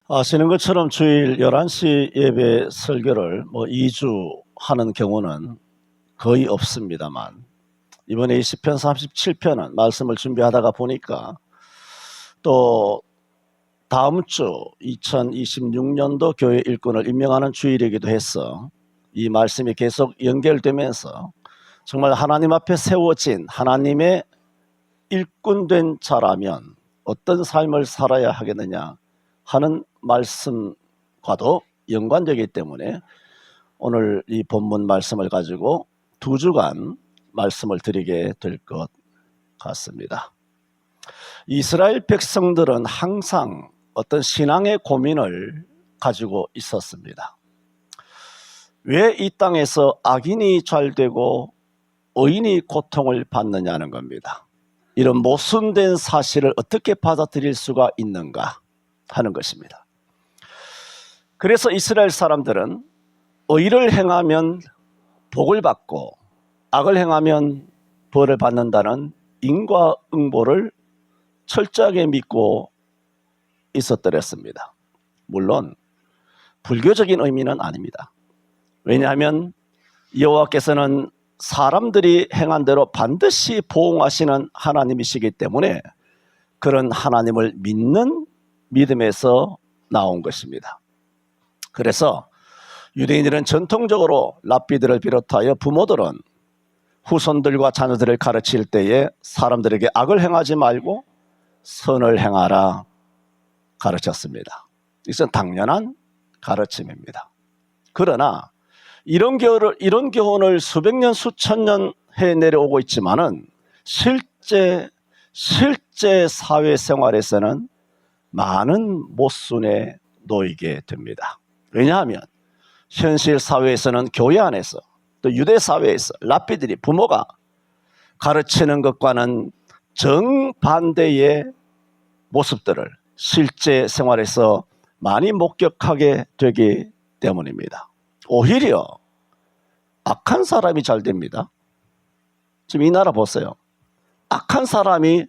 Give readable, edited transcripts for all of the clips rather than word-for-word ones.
아시는 것처럼 주일 11시 예배 설교를 2주 하는 경우는 거의 없습니다만, 이번에 20편 37편은 말씀을 준비하다가 보니까 또 다음 주 2026년도 교회 일꾼을 임명하는 주일이기도 해서 이 말씀이 계속 연결되면서 정말 하나님 앞에 세워진 하나님의 일꾼된 자라면 어떤 삶을 살아야 하겠느냐 하는 말씀과도 연관되기 때문에 오늘 이 본문 말씀을 가지고 2주간 말씀을 드리게 될 것 같습니다. 이스라엘 백성들은 항상 어떤 신앙의 고민을 가지고 있었습니다. 왜 이 땅에서 악인이 잘되고 의인이 고통을 받느냐는 겁니다. 이런 모순된 사실을 어떻게 받아들일 수가 있는가 하는 것입니다. 그래서 이스라엘 사람들은 의를 행하면 복을 받고 악을 행하면 벌을 받는다는 인과응보를 철저하게 믿고 있었더랬습니다. 물론 불교적인 의미는 아닙니다. 왜냐하면 여호와께서는 사람들이 행한 대로 반드시 보응하시는 하나님이시기 때문에 그런 하나님을 믿는 믿음에서 나온 것입니다. 그래서 유대인들은 전통적으로 랍비들을 비롯하여 부모들은 후손들과 자녀들을 가르칠 때에 사람들에게 악을 행하지 말고 선을 행하라 가르쳤습니다. 이것은 당연한 가르침입니다. 그러나 이런 교훈을 수백 년 수천 년 해 내려오고 있지만은 실제 사회생활에서는 많은 모순에 놓이게 됩니다. 왜냐하면 현실 사회에서는 교회 안에서 또 유대 사회에서 랍비들이 부모가 가르치는 것과는 정반대의 모습들을 실제 생활에서 많이 목격하게 되기 때문입니다. 오히려 악한 사람이 잘 됩니다. 지금 이 나라 보세요. 악한 사람이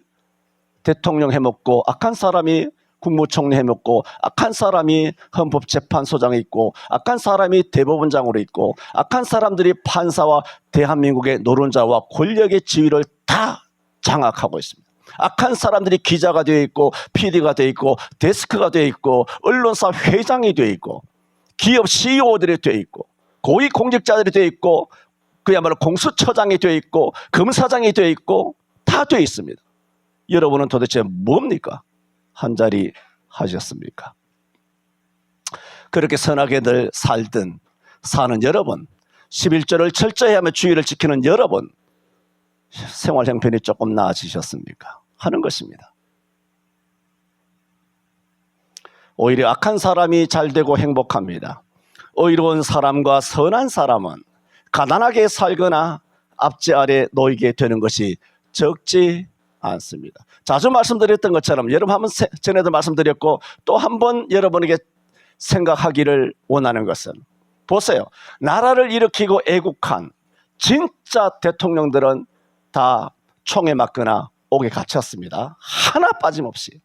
대통령 해먹고, 악한 사람이 국무총리 해먹고, 악한 사람이 헌법재판소장에 있고, 악한 사람이 대법원장으로 있고, 악한 사람들이 판사와 대한민국의 노론자와 권력의 지위를 다 장악하고 있습니다. 악한 사람들이 기자가 되어 있고, PD가 되어 있고, 데스크가 되어 있고, 언론사 회장이 되어 있고, 기업 CEO들이 되어 있고, 고위공직자들이 되어 있고, 그야말로 공수처장이 되어 있고, 검사장이 되어 있고, 다 되어 있습니다. 여러분은 도대체 뭡니까? 한 자리 하셨습니까? 그렇게 선하게들 살든 사는 여러분, 11조를 철저히 하며 주의를 지키는 여러분, 생활 형편이 조금 나아지셨습니까? 하는 것입니다. 오히려 악한 사람이 잘되고 행복합니다. 의로운 사람과 선한 사람은 가난하게 살거나 압제 아래 놓이게 되는 것이 적지 않습니다. 자주 말씀드렸던 것처럼 여러분 한번 전에도 말씀드렸고 또 한 번 여러분에게 생각하기를 원하는 것은, 보세요. 나라를 일으키고 애국한 진짜 대통령들은 다 총에 맞거나 옥에 갇혔습니다. 하나 빠짐없이.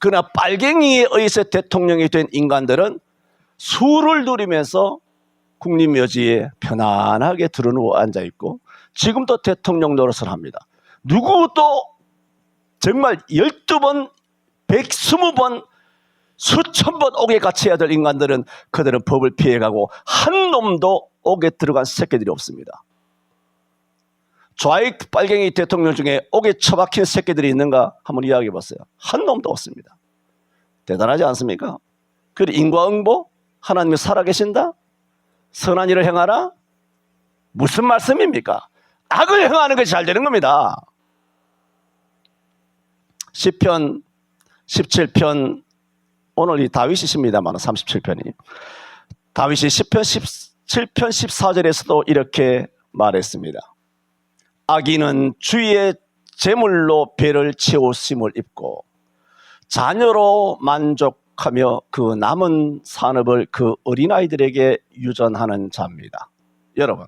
그러나 빨갱이에 의해서 대통령이 된 인간들은 수를 누리면서 국립묘지에 편안하게 드러누워 앉아있고 지금도 대통령 노릇을 합니다. 누구도 정말 12번, 120번, 수천 번 옥에 갇혀야 될 인간들은 그들은 법을 피해가고 한 놈도 옥에 들어간 새끼들이 없습니다. 좌익 빨갱이 대통령 중에 옥에 처박힌 새끼들이 있는가 한번 이야기해 보세요. 한 놈도 없습니다. 대단하지 않습니까? 그리고 인과응보? 하나님이 살아계신다? 선한 일을 행하라? 무슨 말씀입니까? 악을 행하는 것이 잘 되는 겁니다. 시편 17편, 오늘 이 다윗이 십니다만 37편이, 다윗이 시편 17편 14절에서도 이렇게 말했습니다. 악인은 주의 재물로 배를 채우심을 입고 자녀로 만족하며 그 남은 산업을 그 어린아이들에게 유전하는 자입니다. 여러분,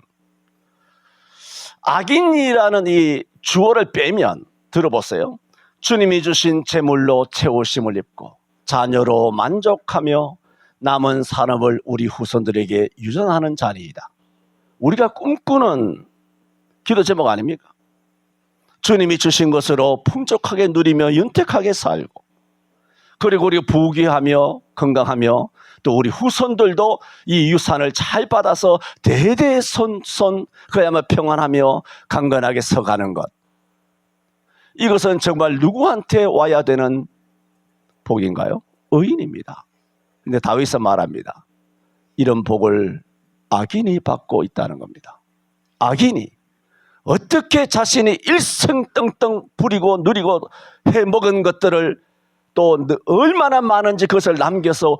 악인이라는 이 주어를 빼면 들어보세요. 주님이 주신 재물로 채우심을 입고 자녀로 만족하며 남은 산업을 우리 후손들에게 유전하는 자리이다. 우리가 꿈꾸는 기도 제목 아닙니까? 주님이 주신 것으로 풍족하게 누리며 윤택하게 살고, 그리고 우리 부귀하며 건강하며 또 우리 후손들도 이 유산을 잘 받아서 대대손손 그야말로 평안하며 강건하게 서가는 것. 이것은 정말 누구한테 와야 되는 복인가요? 의인입니다. 근데 다윗은 말합니다. 이런 복을 악인이 받고 있다는 겁니다. 악인이 어떻게 자신이 일승떵떵 부리고 누리고 해먹은 것들을 또 얼마나 많은지 그것을 남겨서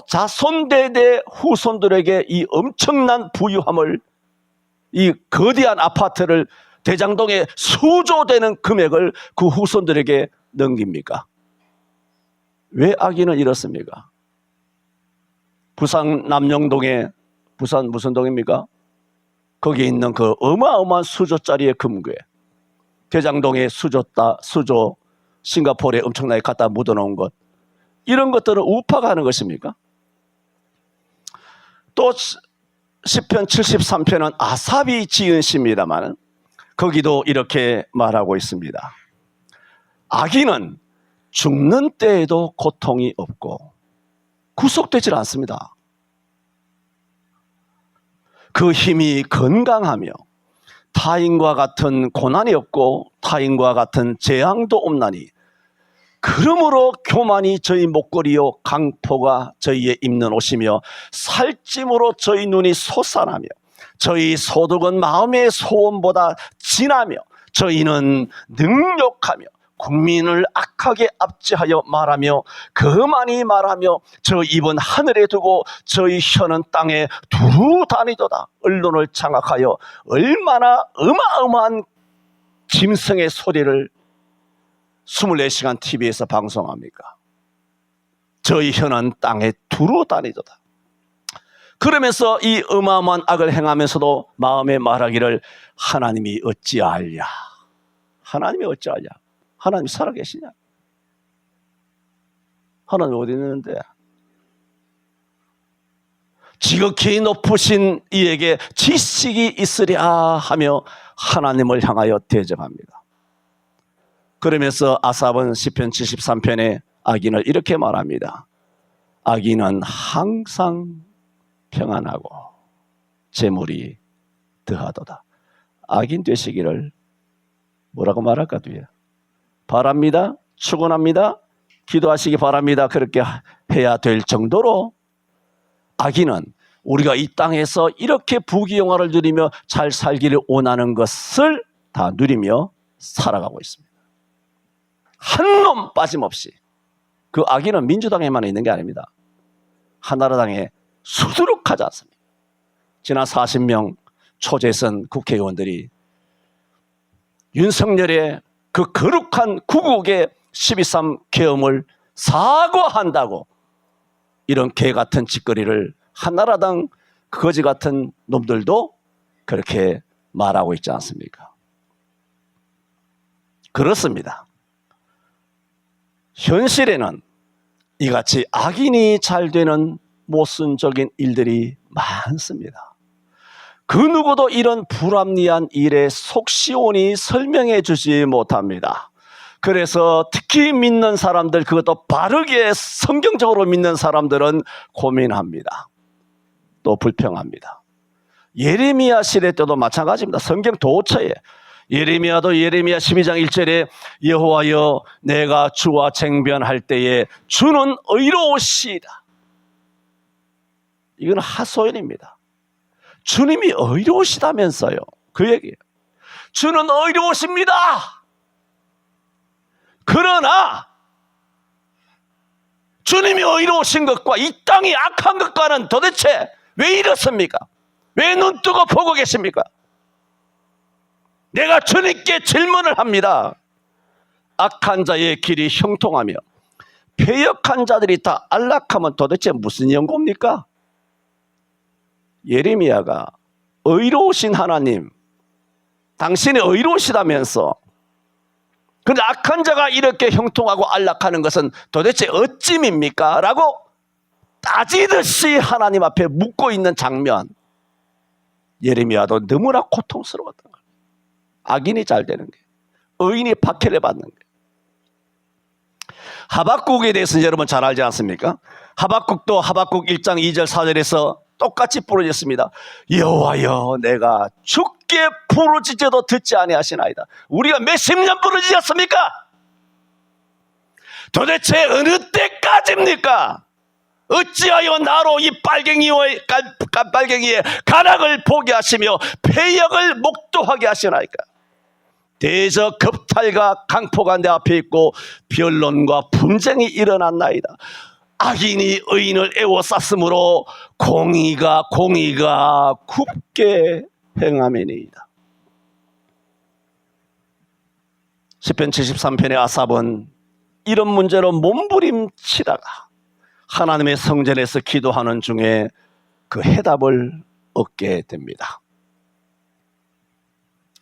자손대대 후손들에게 이 엄청난 부유함을, 이 거대한 아파트를, 대장동에 수조되는 금액을 그 후손들에게 넘깁니까? 왜 악인은 이렇습니까? 부산 남영동에, 부산 무슨 동입니까? 거기에 있는 그 어마어마한 수조짜리의 금괴, 대장동에 수조 싱가포르에 엄청나게 갖다 묻어놓은 것, 이런 것들은 우파가 하는 것입니까? 또 시편 73편은 아삽이 지은 시입니다만 거기도 이렇게 말하고 있습니다. 악인은 죽는 때에도 고통이 없고 구속되질 않습니다. 그 힘이 건강하며 타인과 같은 고난이 없고 타인과 같은 재앙도 없나니, 그러므로 교만이 저희 목걸이요 강포가 저희의 입는 옷이며 살찜으로 저희 눈이 솟아나며 저희 소득은 마음의 소원보다 진하며 저희는 능욕하며 국민을 악하게 압제하여 말하며 거만히 말하며 저 입은 하늘에 두고 저희 혀는 땅에 두루 다니도다. 언론을 장악하여 얼마나 어마어마한 짐승의 소리를 24시간 TV에서 방송합니까? 저희 혀는 땅에 두루 다니도다. 그러면서 이 어마어마한 악을 행하면서도 마음에 말하기를 하나님이 어찌하랴. 하나님이 어찌하랴. 하나님이 살아계시냐? 하나님 어디 있는데? 지극히 높으신 이에게 지식이 있으랴 하며 하나님을 향하여 대적합니다. 그러면서 아삽은 시편 73편에 악인을 이렇게 말합니다. 악인은 항상 평안하고 재물이 더하도다. 악인 되시기를 뭐라고 말할까 뒤에? 바랍니다. 축원합니다. 기도하시기 바랍니다. 그렇게 해야 될 정도로 악인은 우리가 이 땅에서 이렇게 부귀영화를 누리며 잘 살기를 원하는 것을 다 누리며 살아가고 있습니다. 한 놈 빠짐없이. 그 악인은 민주당에만 있는 게 아닙니다. 한나라당에 수두룩하지 않습니다. 지난 40명 초재선 국회의원들이 윤석열의 그 거룩한 구국의 12.3 계엄을 사과한다고 이런 개 같은 짓거리를 한나라당 거지 같은 놈들도 그렇게 말하고 있지 않습니까? 그렇습니다. 현실에는 이같이 악인이 잘 되는 모순적인 일들이 많습니다. 그 누구도 이런 불합리한 일에 속시원히 설명해 주지 못합니다. 그래서 특히 믿는 사람들, 그것도 바르게 성경적으로 믿는 사람들은 고민합니다. 또 불평합니다. 예레미야 시대 때도 마찬가지입니다. 성경 도처에 예레미야도 예레미야 12장 1절에 여호와여 내가 주와 쟁변할 때에 주는 의로우시다. 이건 하소연입니다. 주님이 의로우시다면서요. 그 얘기예요. 주는 의로우십니다. 그러나 주님이 의로우신 것과 이 땅이 악한 것과는 도대체 왜 이렇습니까? 왜 눈뜨고 보고 계십니까? 내가 주님께 질문을 합니다. 악한 자의 길이 형통하며 패역한 자들이 다 안락하면 도대체 무슨 연고입니까? 예레미야가 의로우신 하나님, 당신이 의로우시다면서 그런데 악한 자가 이렇게 형통하고 안락하는 것은 도대체 어찌입니까? 라고 따지듯이 하나님 앞에 묻고 있는 장면. 예레미야도 너무나 고통스러웠던 거예요. 악인이 잘 되는 게, 의인이 박해를 받는 게. 하박국에 대해서는 여러분 잘 알지 않습니까? 하박국도 하박국 1장 2절 4절에서 똑같이 부르짖습니다. 여호와여, 내가 주께 부르짖어도 듣지 아니하시나이다. 우리가 몇십 년 부르짖었습니까? 도대체 어느 때까지입니까? 어찌하여 나로 이 빨갱이의 가락을 보게 하시며 패역을 목도하게 하시나이까? 대저 겁탈과 강포가 내 앞에 있고 변론과 분쟁이 일어났나이다. 악인이 의인을 애워쌌으므로 공의가 굽게 행하매니이다. 시편 73편의 아삽은 이런 문제로 몸부림치다가 하나님의 성전에서 기도하는 중에 그 해답을 얻게 됩니다.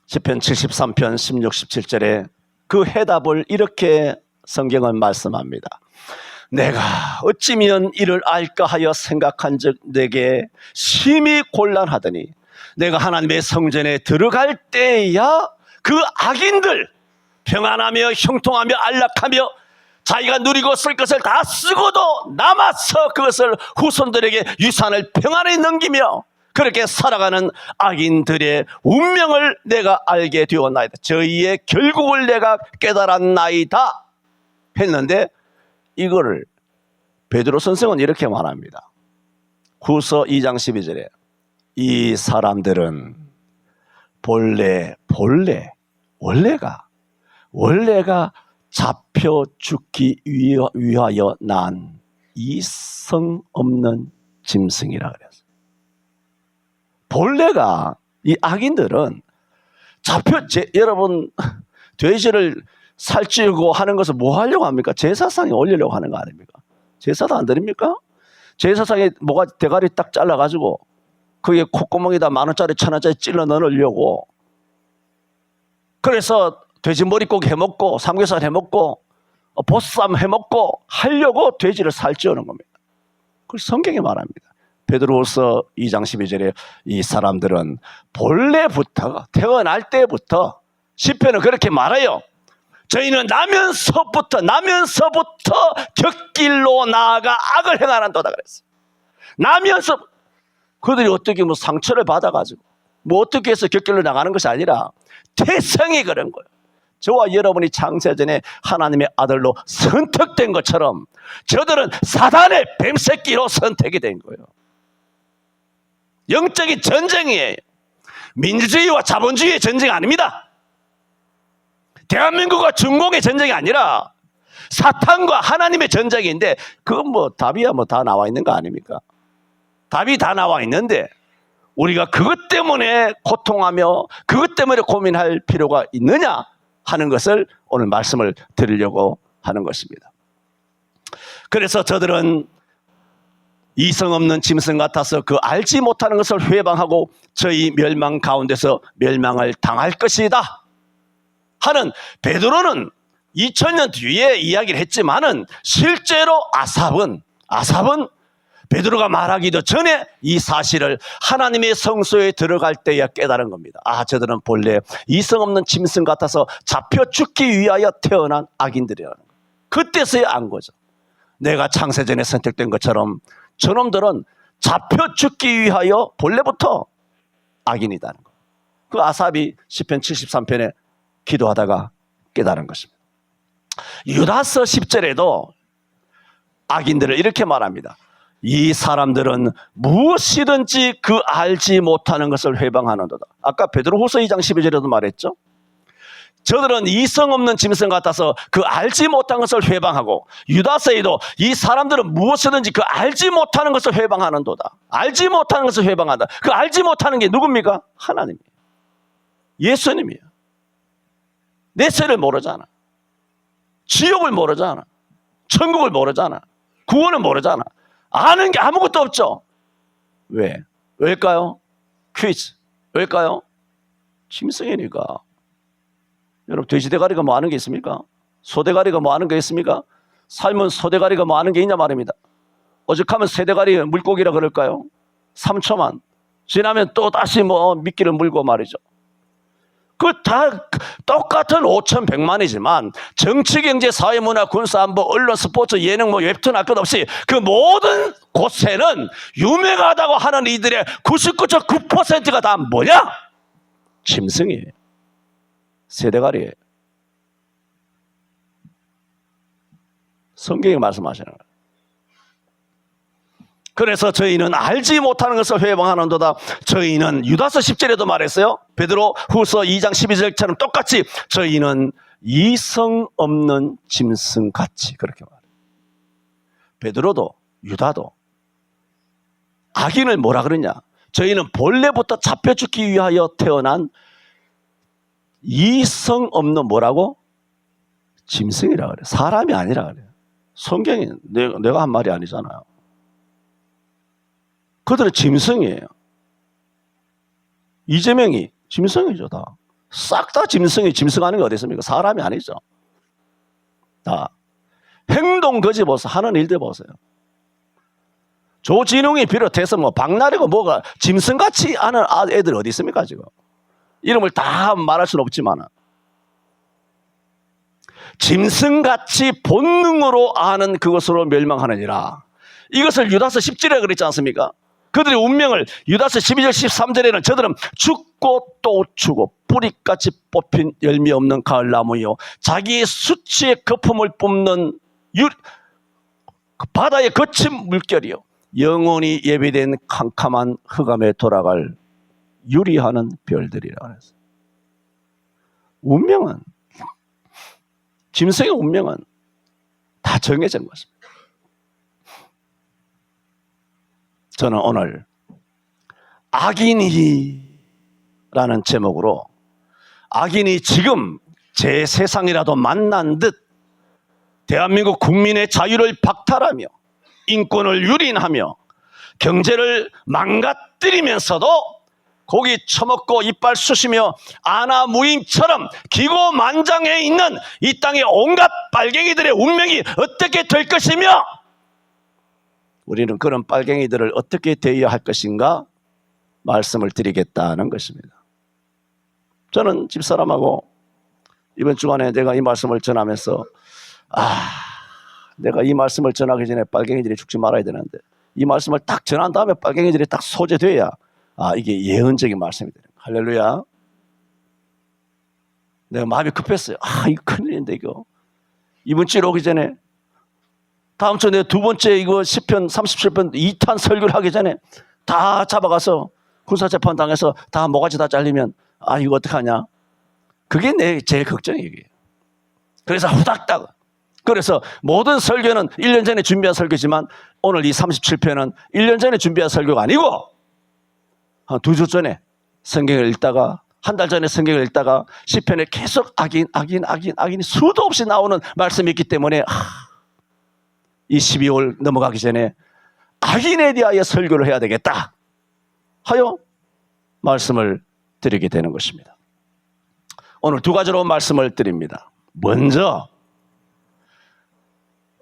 시편 73편 16, 17절에 그 해답을 이렇게 성경은 말씀합니다. 내가 어찌면 이를 알까 하여 생각한즉 내게 심히 곤란하더니 내가 하나님의 성전에 들어갈 때야 그 악인들 평안하며 형통하며 안락하며 자기가 누리고 쓸 것을 다 쓰고도 남아서 그것을 후손들에게 유산을 평안히 넘기며 그렇게 살아가는 악인들의 운명을 내가 알게 되었나이다. 저희의 결국을 내가 깨달았나이다 했는데, 이거를 베드로 선생은 이렇게 말합니다. 후서 2장 12절에 이 사람들은 원래가 잡혀 죽기 위하여 난 이성 없는 짐승이라 그랬어요. 본래가, 이 악인들은 여러분 돼지를 살찌우고 하는 것을 뭐 하려고 합니까? 제사상에 올리려고 하는 거 아닙니까? 제사도 안 드립니까? 제사상에 뭐가 대가리 딱 잘라가지고 거기에 콧구멍에다 10,000원짜리 1,000원짜리 찔러 넣으려고, 그래서 돼지 머리고기 해먹고 삼겹살 해먹고 보쌈 해먹고 하려고 돼지를 살찌우는 겁니다. 그걸 성경이 말합니다. 베드로후서 2장 12절에 이 사람들은 본래부터, 태어날 때부터, 시편은 그렇게 말해요. 저희는 나면서부터 곁길로 나아가 악을 행하는도다 그랬어요. 나면서 그들이 어떻게 뭐 상처를 받아가지고 뭐 어떻게 해서 곁길로 나가는 것이 아니라 태생이 그런 거예요. 저와 여러분이 창세전에 하나님의 아들로 선택된 것처럼 저들은 사단의 뱀새끼로 선택이 된 거예요. 영적인 전쟁이에요. 민주주의와 자본주의의 전쟁이 아닙니다. 대한민국과 중공의 전쟁이 아니라 사탄과 하나님의 전쟁인데, 그건 뭐 답이야 뭐 다 나와 있는 거 아닙니까? 답이 다 나와 있는데 우리가 그것 때문에 고통하며 그것 때문에 고민할 필요가 있느냐 하는 것을 오늘 말씀을 드리려고 하는 것입니다. 그래서 저들은 이성 없는 짐승 같아서 그 알지 못하는 것을 회방하고 저희 멸망 가운데서 멸망을 당할 것이다 하는, 베드로는 2000년 뒤에 이야기를 했지만은 실제로 아삽은 베드로가 말하기도 전에 이 사실을 하나님의 성소에 들어갈 때야 깨달은 겁니다. 아, 저들은 본래 이성 없는 짐승 같아서 잡혀 죽기 위하여 태어난 악인들이라는 거예요. 그때서야 안 거죠. 내가 창세전에 선택된 것처럼 저놈들은 잡혀 죽기 위하여 본래부터 악인이다는 거예요. 그 아삽이 시편 73편에 기도하다가 깨달은 것입니다. 유다서 10절에도 악인들을 이렇게 말합니다. 이 사람들은 무엇이든지 그 알지 못하는 것을 회방하는도다. 아까 베드로후서 2장 12절에도 말했죠. 저들은 이성 없는 짐승 같아서 그 알지 못한 것을 회방하고, 유다서에도 이 사람들은 무엇이든지 그 알지 못하는 것을 회방하는도다. 알지 못하는 것을 회방한다. 그 알지 못하는 게 누굽니까? 하나님이에요. 예수님이에요. 내 죄를 모르잖아. 지옥을 모르잖아. 천국을 모르잖아. 구원을 모르잖아. 아는 게 아무것도 없죠. 왜일까요? 퀴즈. 왜일까요? 짐승이니까. 여러분, 돼지대가리가 뭐 하는 게 있습니까? 소대가리가 뭐 하는 게 있습니까? 삶은 소대가리가 뭐 하는 게 있냐 말입니다. 오죽하면 새대가리 물고기라 그럴까요? 3초만 지나면 또 다시 뭐 미끼를 물고 말이죠. 그 다 똑같은 5,100만이지만 정치, 경제, 사회, 문화, 군사, 안보, 언론, 스포츠, 예능, 뭐 웹툰 할 것 없이 그 모든 곳에는 유명하다고 하는 이들의 99.9%가 다 뭐냐? 짐승이에요. 새대가리예요. 성경이 말씀하시는 거예요. 그래서 저희는 알지 못하는 것을 회방하는도다. 저희는 유다서 10절에도 말했어요. 베드로 후서 2장 12절처럼 똑같이 저희는 이성 없는 짐승같이 그렇게 말해요. 베드로도 유다도 악인을 뭐라 그러냐? 저희는 본래부터 잡혀 죽기 위하여 태어난 이성 없는 뭐라고? 짐승이라 그래요. 사람이 아니라 그래요. 성경이 내가 한 말이 아니잖아요. 그들은 짐승이에요. 이재명이 짐승이죠, 다. 싹 다 짐승이 짐승하는 게 어디 있습니까? 사람이 아니죠. 다. 행동 거지 보세요. 하는 일들 보세요. 조진웅이 비롯해서 뭐 박나래고 뭐가 짐승같이 하는 애들 어디 있습니까, 지금? 이름을 다 말할 수는 없지만. 짐승같이 본능으로 아는 그것으로 멸망하느니라. 이것을 유다서 10절에 그랬지 않습니까? 그들의 운명을 유다서 12절 13절에는 저들은 죽고 또 죽고 뿌리같이 뽑힌 열매 없는 가을나무요 자기의 수치의 거품을 뿜는 바다의 거친 물결이요 영원히 예비된 캄캄한 흑암에 돌아갈 유리하는 별들이라 그랬어요. 운명은 짐승의 운명은 다 정해진 것입니다. 저는 오늘 악인이라는 제목으로 악인이 지금 제 세상이라도 만난 듯 대한민국 국민의 자유를 박탈하며 인권을 유린하며 경제를 망가뜨리면서도 고기 처먹고 이빨 쑤시며 아나무인처럼 기고만장해 있는 이 땅의 온갖 빨갱이들의 운명이 어떻게 될 것이며 우리는 그런 빨갱이들을 어떻게 대해야 할 것인가 말씀을 드리겠다는 것입니다. 저는 집사람하고 이번 주간에 내가 이 말씀을 전하면서 내가 이 말씀을 전하기 전에 빨갱이들이 죽지 말아야 되는데 이 말씀을 딱 전한 다음에 빨갱이들이 딱 소재돼야 이게 예언적인 말씀이 되는 거예요. 할렐루야. 내가 마음이 급했어요. 이거 큰일인데 이거. 이번 주에 오기 전에 다음 주에 내가 두 번째 이거 10편 37편 2탄 설교를 하기 전에 다 잡아가서 군사재판 당해서 다 모가지 다 잘리면 이거 어떡하냐. 그게 제 걱정이에요. 그래서 후닥닥. 그래서 모든 설교는 1년 전에 준비한 설교지만 오늘 이 37편은 1년 전에 준비한 설교가 아니고 한 2주 전에 성경을 읽다가 한 달 전에 성경을 읽다가 시편에 계속 악인이 수도 없이 나오는 말씀이 있기 때문에 이 12월 넘어가기 전에 악인에 대하여 설교를 해야 되겠다 하여 말씀을 드리게 되는 것입니다. 오늘 두 가지로 말씀을 드립니다. 먼저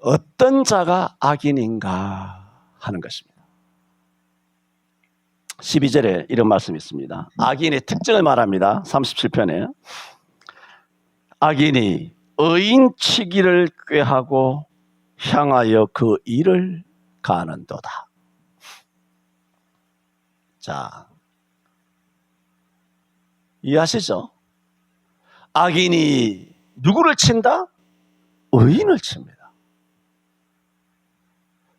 어떤 자가 악인인가 하는 것입니다. 12절에 이런 말씀이 있습니다. 악인의 특징을 말합니다. 37편에 악인이 의인치기를 꾀하고 향하여 그 일을 가는도다. 자, 이해하시죠? 악인이 누구를 친다? 의인을 칩니다.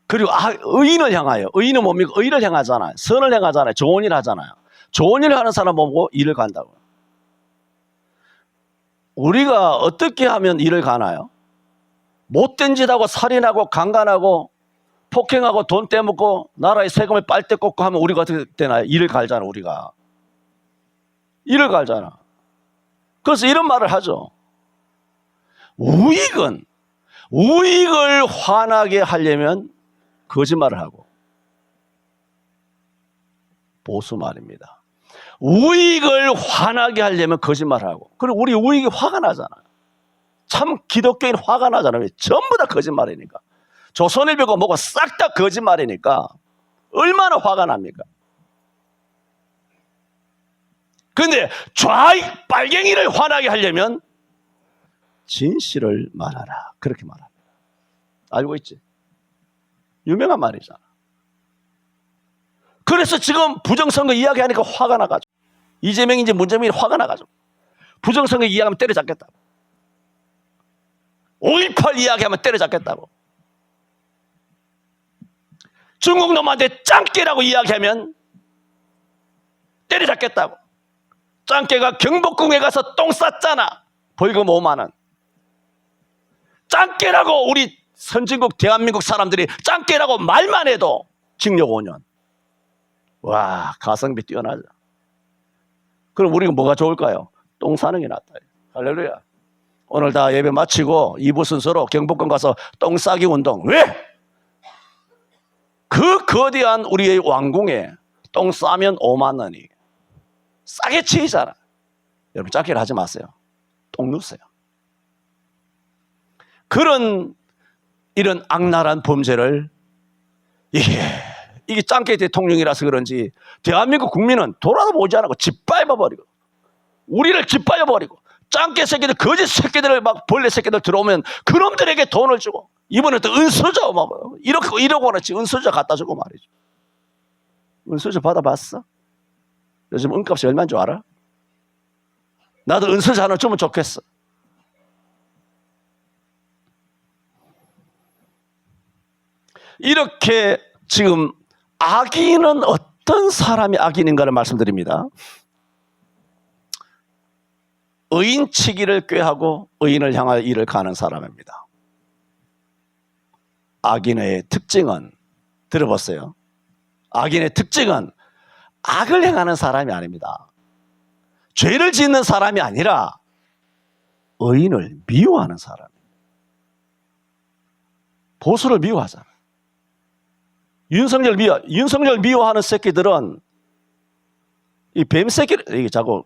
그리고 의인을 향하여, 의인은 뭡니까? 의를 향하잖아요. 선을 향하잖아요. 좋은 일 하잖아요. 좋은 일을 하는 사람 보고 일을 간다고요. 우리가 어떻게 하면 일을 가나요? 못된 짓 하고 살인하고 강간하고 폭행하고 돈 떼먹고 나라의 세금을 빨대 꽂고 하면 우리가 어떻게 되나요? 일을 갈잖아. 우리가 일을 갈잖아. 그래서 이런 말을 하죠. 우익을 화나게 하려면 거짓말을 하고 보수 말입니다. 우익을 화나게 하려면 거짓말을 하고, 그리고 우리 우익이 화가 나잖아요. 참 기독교인 화가 나잖아요. 전부 다 거짓말이니까. 조선일보가 뭐가 싹 다 거짓말이니까 얼마나 화가 납니까? 근데 좌익 빨갱이를 화나게 하려면 진실을 말하라, 그렇게 말합니다. 알고 있지? 유명한 말이잖아. 그래서 지금 부정선거 이야기하니까 화가 나가지고, 이재명인지 문재민이 화가 나가지고 부정선거 이야기하면 때려잡겠다고, 5.18 이야기하면 때려잡겠다고, 중국 놈한테 짱깨라고 이야기하면 때려잡겠다고. 짱깨가 경복궁에 가서 똥 쌌잖아. 벌금 5만 원. 짱깨라고 우리 선진국 대한민국 사람들이 짱깨라고 말만 해도 징역 5년. 와, 가성비 뛰어나죠. 그럼 우리가 뭐가 좋을까요? 똥 사는 게 낫다. 할렐루야. 오늘 다 예배 마치고 2부 순서로 경복궁 가서 똥 싸기 운동. 왜? 그 거대한 우리의 왕궁에 똥 싸면 5만 원이 싸게 치이잖아. 여러분 짝기를 하지 마세요. 똥 누세요. 이런 악랄한 범죄를 이게 짱깨 대통령이라서 그런지 대한민국 국민은 돌아보지 않고 짓밟아버리고, 우리를 짓밟아버리고, 짱깨 새끼들, 거짓 새끼들을 막 벌레 새끼들 들어오면 그놈들에게 돈을 주고, 이번에 또 은수저 막 1억 원어치 은수저 갖다 주고 말이죠. 은수저 받아봤어? 요즘 은값이 얼마인 줄 알아? 나도 은수저 하나 주면 좋겠어. 이렇게 지금 악인은 어떤 사람이 악인인가를 말씀드립니다. 의인치기를 꾀하고 의인을 향하여 일을 가는 사람입니다. 악인의 특징은, 들어보세요. 악인의 특징은 악을 행하는 사람이 아닙니다. 죄를 짓는 사람이 아니라 의인을 미워하는 사람입니다. 보수를 미워하잖아. 윤석열 미워하는 새끼들은 이 뱀새끼를, 이게 자꾸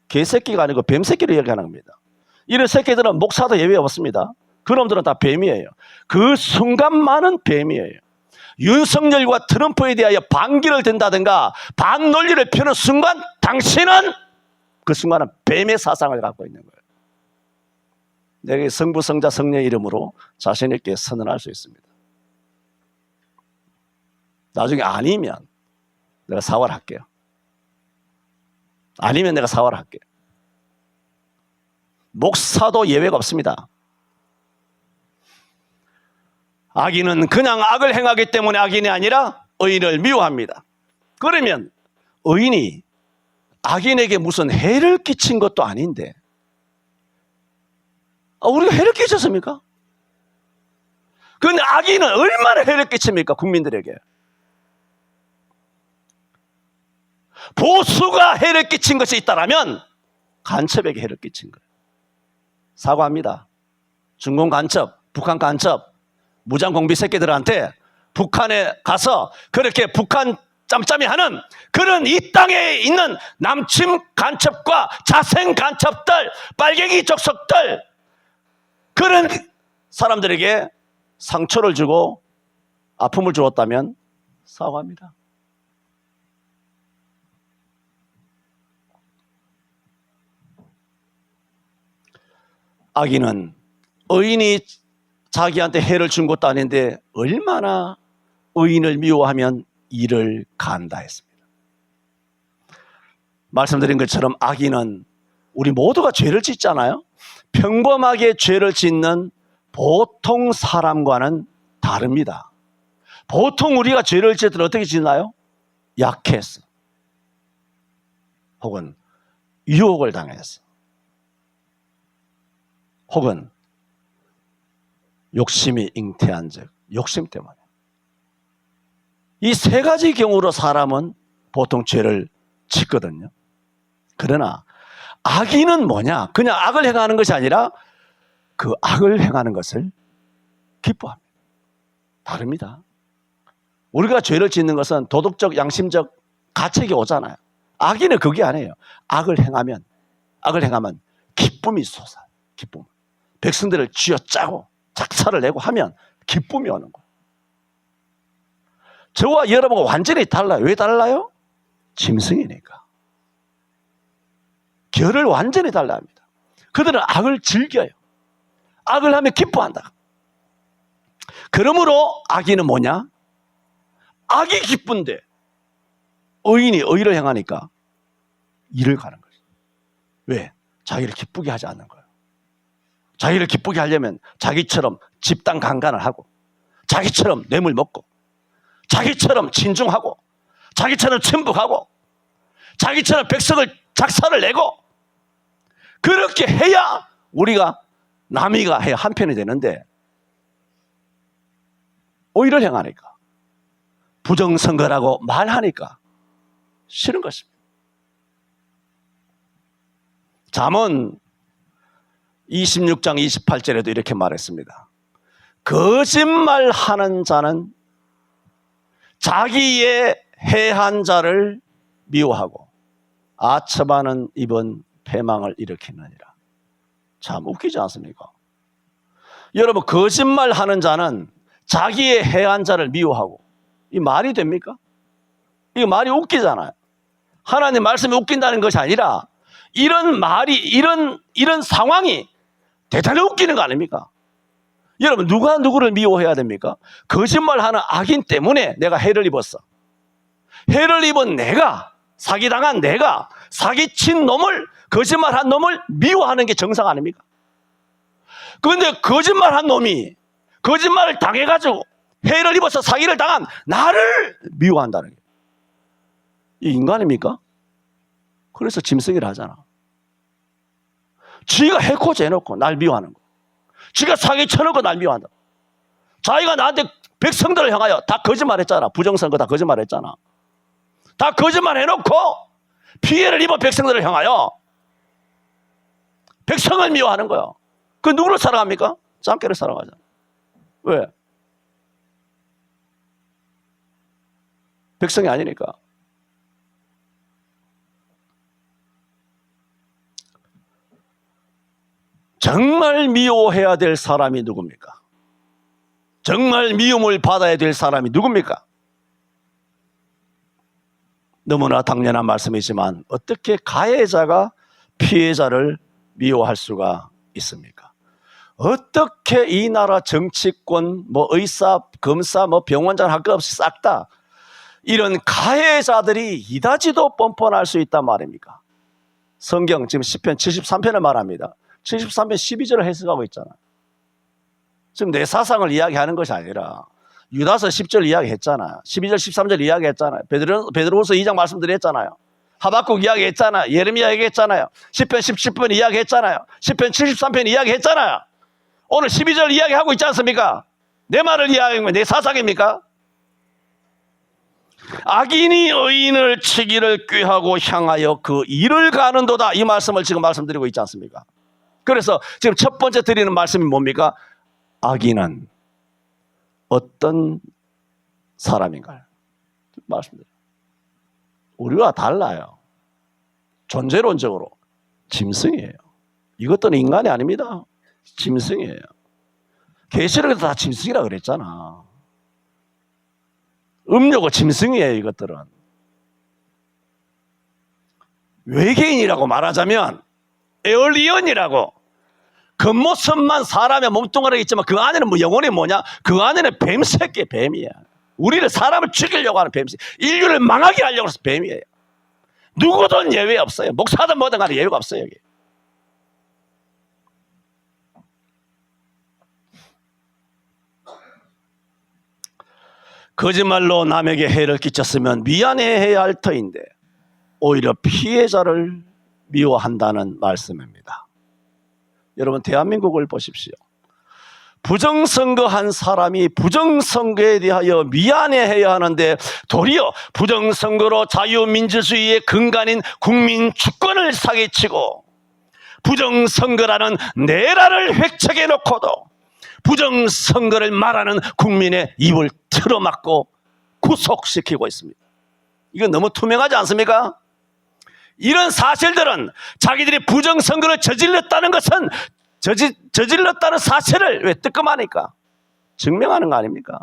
개새끼가 아니고 뱀새끼를 얘기하는 겁니다. 이런 새끼들은 목사도 예외 없습니다. 그놈들은 다 뱀이에요. 그 순간만은 뱀이에요. 윤석열과 트럼프에 대하여 반기를 든다든가 반논리를 펴는 순간 당신은 그 순간은 뱀의 사상을 갖고 있는 거예요. 내게 성부, 성자, 성령 이름으로 자신 있게 선언할 수 있습니다. 나중에 아니면 내가 사과를 할게요. 아니면 내가 사과를 할게요. 목사도 예외가 없습니다. 악인은 그냥 악을 행하기 때문에 악인이 아니라 의인을 미워합니다. 그러면 의인이 악인에게 무슨 해를 끼친 것도 아닌데 우리가 해를 끼쳤습니까? 그런데 악인은 얼마나 해를 끼칩니까? 국민들에게. 보수가 해를 끼친 것이 있다면 간첩에게 해를 끼친 거예요. 사과합니다. 중공 간첩, 북한 간첩, 무장공비 새끼들한테 북한에 가서 그렇게 북한 짬짬이 하는 그런 이 땅에 있는 남침 간첩과 자생 간첩들, 빨갱이 족속들, 그런 사람들에게 상처를 주고 아픔을 주었다면 사과합니다. 악인은 의인이 자기한테 해를 준 것도 아닌데 얼마나 의인을 미워하면 이를 간다 했습니다. 말씀드린 것처럼 악인은 우리 모두가 죄를 짓잖아요. 평범하게 죄를 짓는 보통 사람과는 다릅니다. 보통 우리가 죄를 짓을 어떻게 짓나요? 약해서 혹은 유혹을 당해서 혹은 욕심이 잉태한 적, 욕심 때문에. 이 세 가지 경우로 사람은 보통 죄를 짓거든요. 그러나 악인은 뭐냐? 그냥 악을 행하는 것이 아니라 그 악을 행하는 것을 기뻐합니다. 다릅니다. 우리가 죄를 짓는 것은 도덕적, 양심적 가책이 오잖아요. 악인은 그게 아니에요. 악을 행하면 기쁨이 솟아요. 기쁨. 백성들을 쥐어짜고 작사를 내고 하면 기쁨이 오는 거예요. 저와 여러분과 완전히 달라요. 왜 달라요? 짐승이니까. 결을 완전히 달라합니다. 그들은 악을 즐겨요. 악을 하면 기뻐한다. 그러므로 악인은 뭐냐? 악이 기쁜데 의인이 의를 행하니까 일을 가는 거죠. 왜? 자기를 기쁘게 하지 않는 거예요. 자기를 기쁘게 하려면 자기처럼 집단 강간을 하고, 자기처럼 뇌물 먹고, 자기처럼 진중하고, 자기처럼 침묵하고, 자기처럼 백성을 작사를 내고, 그렇게 해야 우리가 남이가 해야 한편이 되는데, 오히려 행하니까, 부정선거라고 말하니까 싫은 것입니다. 잠언 26장 28절에도 이렇게 말했습니다. 거짓말하는 자는 자기의 해한 자를 미워하고 아첨하는 입은 패망을 일으키느니라. 참 웃기지 않습니까? 여러분, 거짓말하는 자는 자기의 해한 자를 미워하고, 이 말이 됩니까? 이거 말이 웃기잖아요. 하나님 말씀이 웃긴다는 것이 아니라 이런 말이, 이런 상황이 대단히 웃기는 거 아닙니까? 여러분, 누가 누구를 미워해야 됩니까? 거짓말하는 악인 때문에 내가 해를 입었어. 해를 입은 내가, 사기당한 내가, 사기친 놈을, 거짓말한 놈을 미워하는 게 정상 아닙니까? 그런데 거짓말한 놈이 거짓말을 당해가지고 해를 입어서 사기를 당한 나를 미워한다는 게, 이 인간입니까? 그래서 짐승이라 하잖아. 지가 해코 재놓고 날 미워하는 거, 지가 사기 쳐놓고 날 미워한다. 자기가 나한테 백성들을 향하여 다 거짓말했잖아. 부정선거 다 거짓말했잖아. 다 거짓말해놓고 피해를 입은 백성들을 향하여 백성을 미워하는 거야. 그 누구를 사랑합니까? 짱깨를 사랑하잖아. 왜? 백성이 아니니까. 정말 미워해야 될 사람이 누굽니까? 정말 미움을 받아야 될 사람이 누굽니까? 너무나 당연한 말씀이지만 어떻게 가해자가 피해자를 미워할 수가 있습니까? 어떻게 이 나라 정치권, 의사, 검사, 병원장 할 것 없이 싹 다 이런 가해자들이 이다지도 뻔뻔할 수 있단 말입니까? 성경 지금 시편 73편을 말합니다. 73편 12절을 해석하고 있잖아. 지금 내 사상을 이야기하는 것이 아니라 유다서 10절 이야기했잖아요. 12절 13절 이야기했잖아요. 베드로후서 2장 말씀드렸잖아요. 하박국 이야기했잖아요. 예레미야 얘기했잖아요. 시편 17편 이야기했잖아요. 시편 73편 이야기했잖아요. 오늘 12절 이야기하고 있지 않습니까? 내 말을 이야기하면 내 사상입니까? 악인이 의인을 치기를 꾀하고 향하여 그 일을 가는도다. 이 말씀을 지금 말씀드리고 있지 않습니까? 그래서 지금 첫 번째 드리는 말씀이 뭡니까? 악인은 어떤 사람인가요? 말씀드려요. 우리와 달라요. 존재론적으로 짐승이에요. 이것들은 인간이 아닙니다. 짐승이에요. 계시록에도 다 짐승이라 그랬잖아. 음료고 짐승이에요. 이것들은 외계인이라고 말하자면 에얼리언이라고, 겉모습만 사람의 몸뚱아리가 있지만 그 안에는 영혼이 뭐냐? 그 안에는 뱀새끼, 뱀이야. 우리를, 사람을 죽이려고 하는 뱀새끼, 인류를 망하게 하려고 해서 뱀이에요. 누구든 예외 없어요. 목사든 뭐든 간에 예외가 없어요. 여기. 거짓말로 남에게 해를 끼쳤으면 미안해해야 할 터인데 오히려 피해자를 미워한다는 말씀입니다. 여러분, 대한민국을 보십시오. 부정선거한 사람이 부정선거에 대하여 미안해해야 하는데 도리어 부정선거로 자유민주주의의 근간인 국민주권을 사기치고 부정선거라는 내라를 획책해놓고도 부정선거를 말하는 국민의 입을 틀어막고 구속시키고 있습니다. 이건 너무 투명하지 않습니까? 이런 사실들은 자기들이 부정선거를 저질렀다는 것은 저질렀다는 사실을 왜 뜨끔하니까 증명하는 거 아닙니까?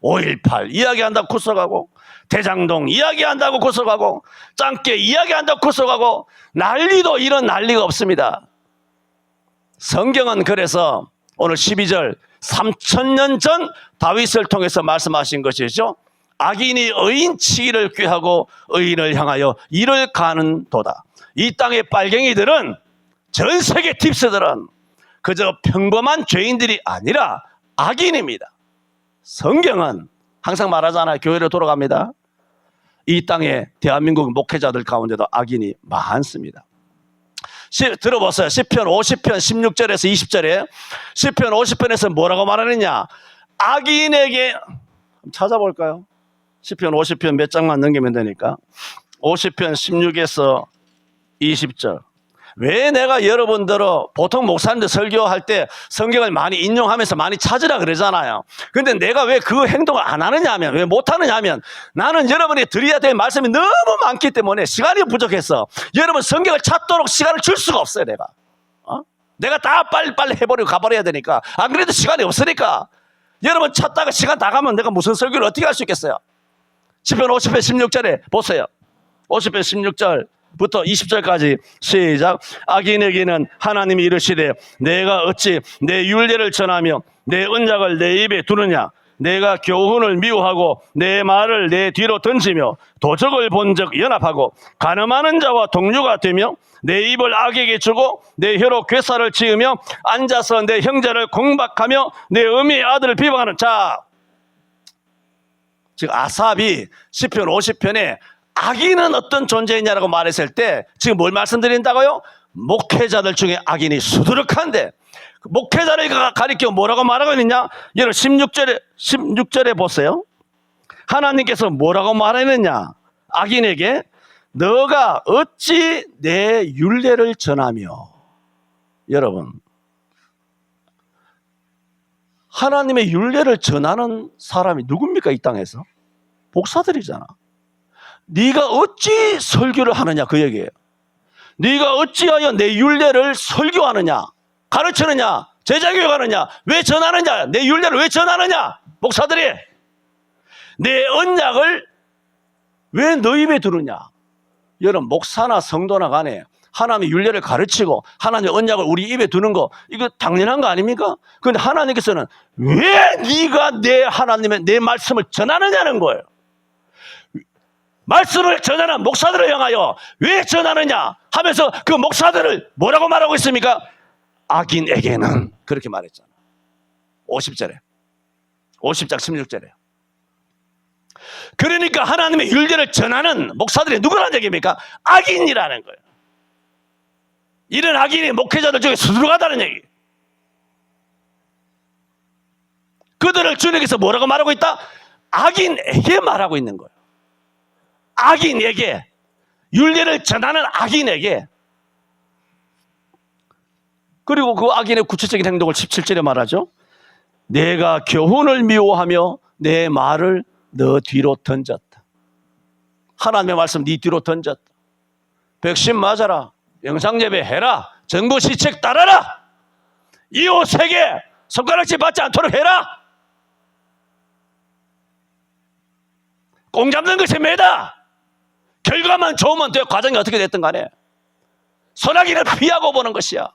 5.18 이야기한다고 구속하고, 대장동 이야기한다고 구속하고, 짱깨 이야기한다고 구속하고, 난리도 이런 난리가 없습니다. 성경은 그래서 오늘 12절 3000년 전 다윗을 통해서 말씀하신 것이죠. 악인이 의인 치기를 꾀하고 의인을 향하여 이를 가는 도다. 이 땅의 빨갱이들은, 전 세계 팁스들은 그저 평범한 죄인들이 아니라 악인입니다. 성경은 항상 말하잖아요. 교회로 돌아갑니다. 이 땅에 대한민국 목회자들 가운데도 악인이 많습니다. 들어보세요. 시편 50편 16절에서 20절에 시편 50편에서 뭐라고 말하느냐. 악인에게, 찾아볼까요? 시편 50편 몇 장만 넘기면 되니까. 50편 16에서 20절. 왜 내가 여러분들은 보통 목사님들 설교할 때 성경을 많이 인용하면서 많이 찾으라 그러잖아요. 근데 내가 왜 그 행동을 안 하느냐 하면, 왜 못 하느냐 하면, 나는 여러분이 드려야 될 말씀이 너무 많기 때문에 시간이 부족해서 여러분 성경을 찾도록 시간을 줄 수가 없어요. 내가 다 빨리빨리 해버리고 가버려야 되니까. 안 그래도 시간이 없으니까. 여러분 찾다가 시간 다 가면 내가 무슨 설교를 어떻게 할 수 있겠어요? 시편 50편 16절에 보세요. 50편 16절부터 20절까지 시작. 악인에게는 하나님이 이르시되 내가 어찌 내 율례를 전하며 내 언약을 내 입에 두느냐. 내가 교훈을 미워하고 내 말을 내 뒤로 던지며 도적을 본적 연합하고 간음하는 자와 동료가 되며 내 입을 악에게 주고 내 혀로 괴사를 지으며 앉아서 내 형제를 공박하며 내 어미의 아들을 비방하는 자. 지금 아삽이 시편 50편에 악인은 어떤 존재이냐라고 말했을 때 지금 뭘 말씀드린다고요? 목회자들 중에 악인이 수두룩한데, 목회자를 가리켜 뭐라고 말하고 있느냐? 여러분 16절에 보세요. 하나님께서 뭐라고 말했느냐? 악인에게 너가 어찌 내 율례를 전하며. 여러분, 하나님의 율례를 전하는 사람이 누굽니까? 이 땅에서 목사들이잖아. 네가 어찌 설교를 하느냐, 그 얘기예요. 네가 어찌하여 내 율례를 설교하느냐, 가르치느냐, 제자교육하느냐, 왜 전하느냐, 내 율례를 왜 전하느냐. 목사들이 내 언약을 왜 너 입에 두느냐. 여러분, 목사나 성도나 간에 하나님의 율례를 가르치고 하나님의 언약을 우리 입에 두는 거, 이거 당연한 거 아닙니까? 그런데 하나님께서는 왜 네가 내 하나님의 내 말씀을 전하느냐는 거예요. 말씀을 전하는 목사들을 향하여 왜 전하느냐 하면서 그 목사들을 뭐라고 말하고 있습니까? 악인에게는, 그렇게 말했잖아. 50장 16절에. 그러니까 하나님의 율례를 전하는 목사들이 누구라는 얘기입니까? 악인이라는 거예요. 이런 악인이 목회자들 중에 수두룩하다는 얘기. 그들을 주님께서 뭐라고 말하고 있다? 악인에게 말하고 있는 거예요. 악인에게, 율례를 전하는 악인에게. 그리고 그 악인의 구체적인 행동을 17절에 말하죠. 내가 교훈을 미워하며 내 말을 너 뒤로 던졌다. 하나님의 말씀 네 뒤로 던졌다. 백신 맞아라, 영상예배 해라, 정부 시책 따라라, 이웃에게 손가락질 받지 않도록 해라, 공 잡는 것이 매다. 결과만 좋으면 돼. 과정이 어떻게 됐든 간에 소나기를 피하고 보는 것이야.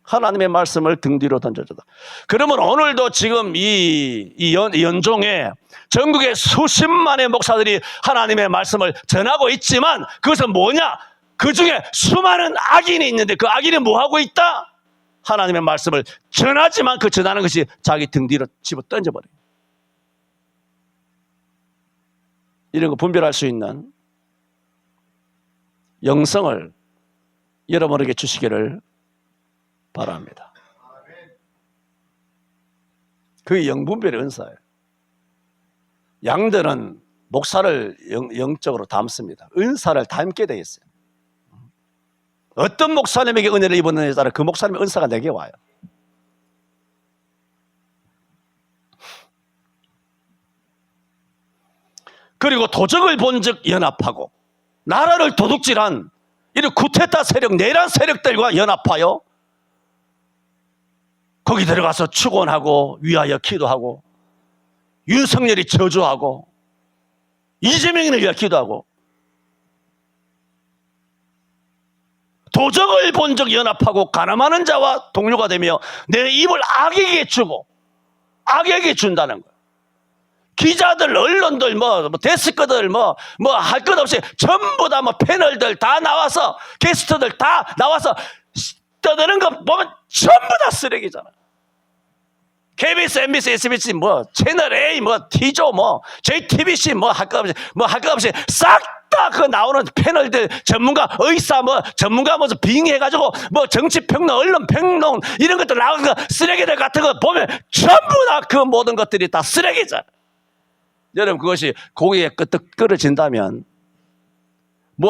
하나님의 말씀을 등 뒤로 던져주다. 그러면 오늘도 지금 이 연종에 전국에 수십만의 목사들이 하나님의 말씀을 전하고 있지만 그것은 뭐냐? 그 중에 수많은 악인이 있는데 그 악인이 뭐하고 있다? 하나님의 말씀을 전하지만 그 전하는 것이 자기 등 뒤로 집어 던져버려요. 이런 거 분별할 수 있는 영성을 여러분에게 주시기를 바랍니다. 그게 영분별의 은사예요. 양들은 목사를 영적으로 담습니다. 은사를 담게 되어 있어요. 어떤 목사님에게 은혜를 입었느냐에 따라 그 목사님의 은사가 내게 와요. 그리고 도적을 본즉 연합하고 나라를 도둑질한 이런 쿠데타 세력, 내란 세력들과 연합하여 거기 들어가서 축원하고 위하여 기도하고 윤석열이 저주하고 이재명을 위하여 기도하고 도적을 본즉 연합하고 가늠하는 자와 동료가 되며 내 입을 악에게 주고 악에게 준다는 거예요. 기자들, 언론들, 데스크들, 할 것 없이 전부 다 패널들 다 나와서 게스트들 다 나와서 떠드는 거 보면 전부 다 쓰레기잖아요. KBS, MBC, SBC, 채널 A, T조, JTBC, 할 것 없이 싹 다 그 나오는 패널들, 전문가, 의사, 전문가 빙의해가지고, 정치평론, 언론평론, 이런 것들 나오는 거, 쓰레기들 같은 거 보면 전부 다 그 모든 것들이 다 쓰레기잖아요. 여러분, 그것이 고기에 끄떡 끓여진다면,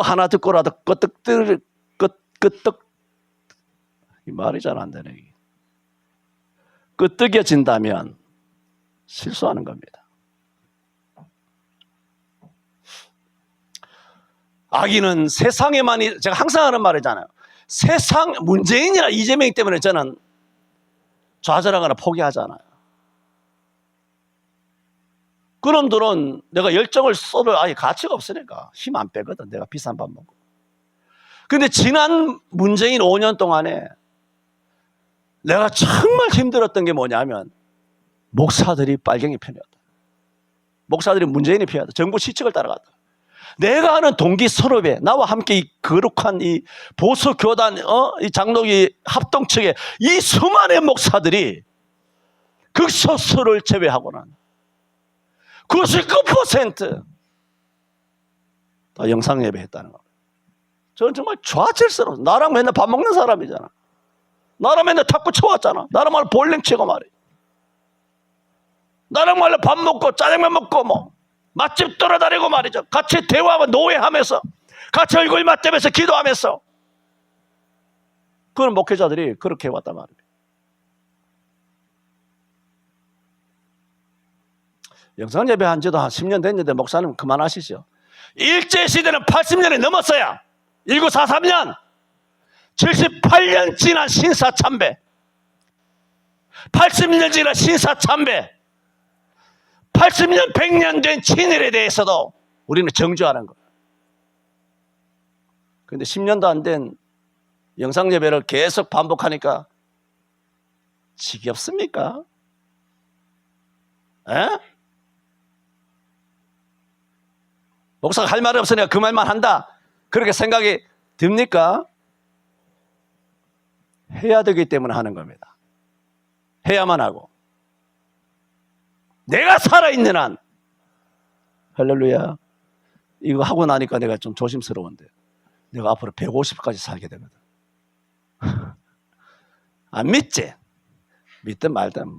하나 듣고라도 끄떡, 이 말이 잘 안 되네. 끄떡여진다면 실수하는 겁니다. 악인은 세상에만, 제가 항상 하는 말이잖아요. 문재인이나 이재명 때문에 저는 좌절하거나 포기하잖아요. 그놈들은 내가 열정을 쏟을 아예 가치가 없으니까 힘 안 빼거든. 내가 비싼 밥 먹고. 근데 지난 문재인 5년 동안에 내가 정말 힘들었던 게 뭐냐면 목사들이 빨갱이 편이었다. 목사들이 문재인이 편이었다. 정부 시책을 따라갔다. 내가 아는 동기 선후배, 나와 함께 이 거룩한 이 보수 교단, 이 장로기 합동 측에 이 수많은 목사들이 극소수를 제외하고는 99% 다 영상 예배했다는 겁니다. 저는 정말 좌절스러워. 나랑 맨날 밥 먹는 사람이잖아. 나랑 맨날 탁구 쳐왔잖아. 나랑 말로 볼링 치고 말이야. 나랑 말로 밥 먹고 짜장면 먹고 맛집 돌아다니고 말이죠. 같이 대화하고 노예하면서 같이 얼굴 맞대면서 기도하면서 그런 목회자들이 그렇게 해왔단 말입니다. 영상 예배한 지도 한 10년 됐는데 목사님 그만하시죠. 일제시대는 80년이 넘었어요. 1943년 78년 지난 신사참배, 80년 지난 신사참배, 80년 100년 된 친일에 대해서도 우리는 정죄하는 거예요. 그런데 10년도 안 된 영상 예배를 계속 반복하니까 지겹습니까? 에? 목사가 할 말이 없으니까 그 말만 한다, 그렇게 생각이 듭니까? 해야 되기 때문에 하는 겁니다. 해야만 하고. 내가 살아있는 한, 할렐루야, 이거 하고 나니까 내가 좀 조심스러운데 내가 앞으로 150까지 살게 되거든. 안 믿지? 믿든 말든